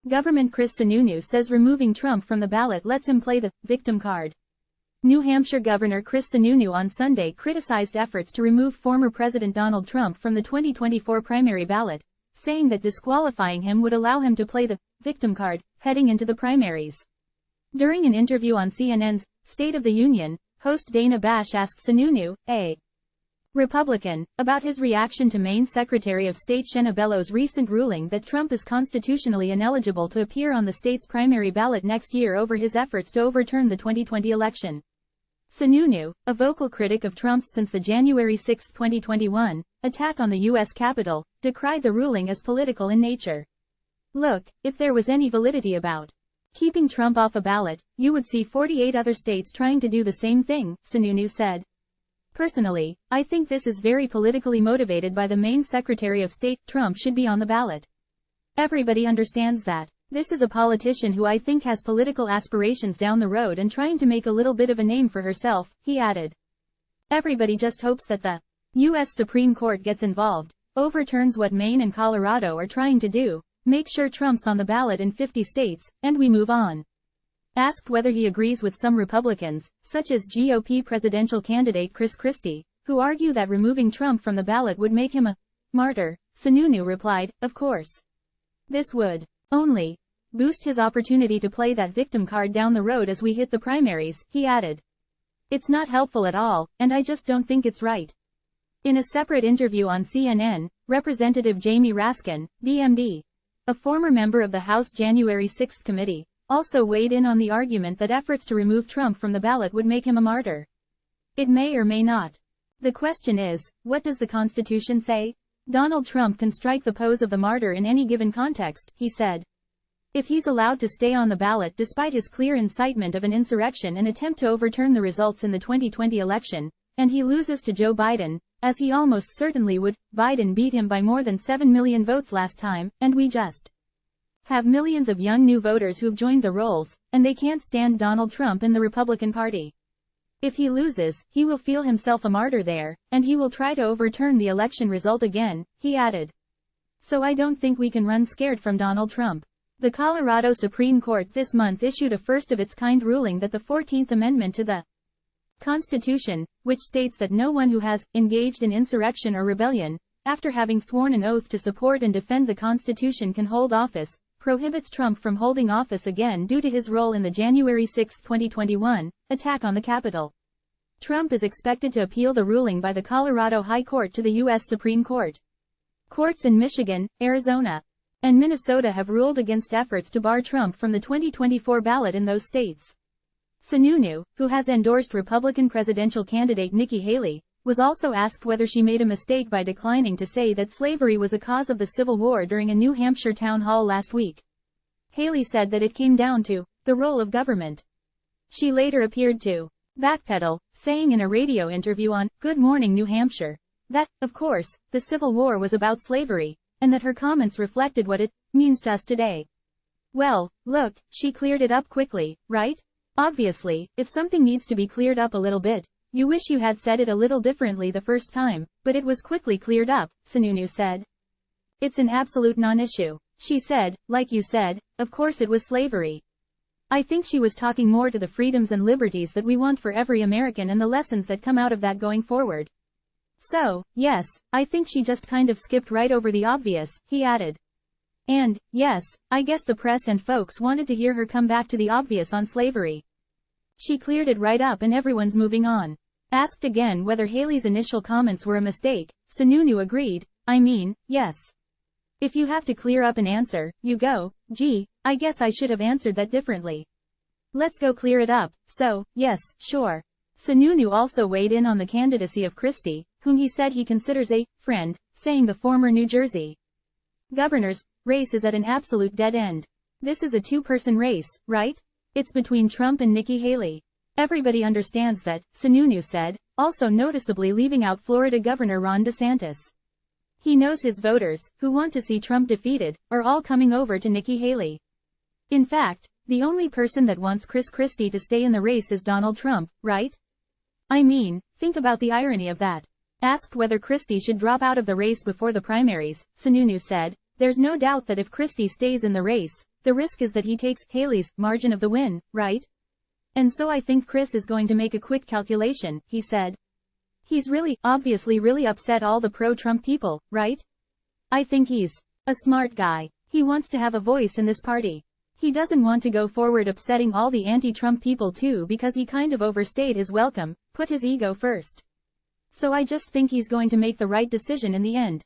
Government Chris Sununu says removing Trump from the ballot lets him play the victim card. New Hampshire Governor Chris Sununu on Sunday criticized efforts to remove former President Donald Trump from the 2024 primary ballot, saying that disqualifying him would allow him to play the victim card heading into the primaries. During an interview on CNN's State of the Union, host Dana Bash asked Sununu, a Republican, about his reaction to Maine Secretary of State Shenna Bellows' recent ruling that Trump is constitutionally ineligible to appear on the state's primary ballot next year over his efforts to overturn the 2020 election. Sununu, a vocal critic of Trump's since the January 6, 2021, attack on the U.S. Capitol, decried the ruling as political in nature. Look, if there was any validity about keeping Trump off a ballot, you would see 48 other states trying to do the same thing, Sununu said. Personally, I think this is very politically motivated by the Maine Secretary of State. Trump should be on the ballot. Everybody understands that. This is a politician who I think has political aspirations down the road and trying to make a little bit of a name for herself, he added. Everybody just hopes that the U.S. Supreme Court gets involved, overturns what Maine and Colorado are trying to do, make sure Trump's on the ballot in 50 states, and we move on. Asked whether he agrees with some Republicans, such as GOP presidential candidate Chris Christie, who argue that removing Trump from the ballot would make him a martyr, Sununu replied, of course. This would only boost his opportunity to play that victim card down the road as we hit the primaries, he added. It's not helpful at all, and I just don't think it's right. In a separate interview on CNN, Representative Jamie Raskin, DMD, a former member of the House January 6 committee, also weighed in on the argument that efforts to remove Trump from the ballot would make him a martyr. It may or may not. The question is, what does the Constitution say? Donald Trump can strike the pose of the martyr in any given context, he said. If he's allowed to stay on the ballot despite his clear incitement of an insurrection and attempt to overturn the results in the 2020 election, and he loses to Joe Biden, as he almost certainly would, Biden beat him by more than 7 million votes last time, and we just have millions of young new voters who've joined the rolls, and they can't stand Donald Trump in the Republican Party. If he loses, he will feel himself a martyr there, and he will try to overturn the election result again, he added. So I don't think we can run scared from Donald Trump. The Colorado Supreme Court this month issued a first-of-its-kind ruling that the 14th Amendment to the Constitution, which states that no one who has engaged in insurrection or rebellion, after having sworn an oath to support and defend the Constitution can hold office, prohibits Trump from holding office again due to his role in the January 6, 2021, attack on the Capitol. Trump is expected to appeal the ruling by the Colorado High Court to the U.S. Supreme Court. Courts in Michigan, Arizona, and Minnesota have ruled against efforts to bar Trump from the 2024 ballot in those states. Sununu, who has endorsed Republican presidential candidate Nikki Haley, was also asked whether she made a mistake by declining to say that slavery was a cause of the Civil War during a New Hampshire town hall last week. Haley said that it came down to the role of government. She later appeared to backpedal, saying in a radio interview on Good Morning New Hampshire that, of course, the Civil War was about slavery, and that her comments reflected what it means to us today. Well, look, she cleared it up quickly, right? Obviously, if something needs to be cleared up a little bit, you wish you had said it a little differently the first time, but it was quickly cleared up, Sununu said. It's an absolute non-issue. She said, like you said, of course it was slavery. I think she was talking more to the freedoms and liberties that we want for every American and the lessons that come out of that going forward. So, yes, I think she just kind of skipped right over the obvious, he added. And, yes, I guess the press and folks wanted to hear her come back to the obvious on slavery. She cleared it right up and everyone's moving on. Asked again whether Haley's initial comments were a mistake, Sununu agreed, I mean, yes. If you have to clear up an answer, you go, gee, I guess I should have answered that differently. Let's go clear it up, so, yes, sure. Sununu also weighed in on the candidacy of Christie, whom he said he considers a friend, saying the former New Jersey governor's race is at an absolute dead end. This is a two-person race, right? It's between Trump and Nikki Haley. Everybody understands that, Sununu said, also noticeably leaving out Florida Governor Ron DeSantis. He knows his voters, who want to see Trump defeated, are all coming over to Nikki Haley. In fact, the only person that wants Chris Christie to stay in the race is Donald Trump, right? I mean, think about the irony of that. Asked whether Christie should drop out of the race before the primaries, Sununu said, there's no doubt that if Christie stays in the race, The risk is that he takes Haley's margin of the win, right? And so I think Chris is going to make a quick calculation, he said. He's obviously really upset all the pro-Trump people, right? I think he's a smart guy. He wants to have a voice in this party. He doesn't want to go forward upsetting all the anti-Trump people too because he kind of overstayed his welcome, put his ego first. So I just think he's going to make the right decision in the end.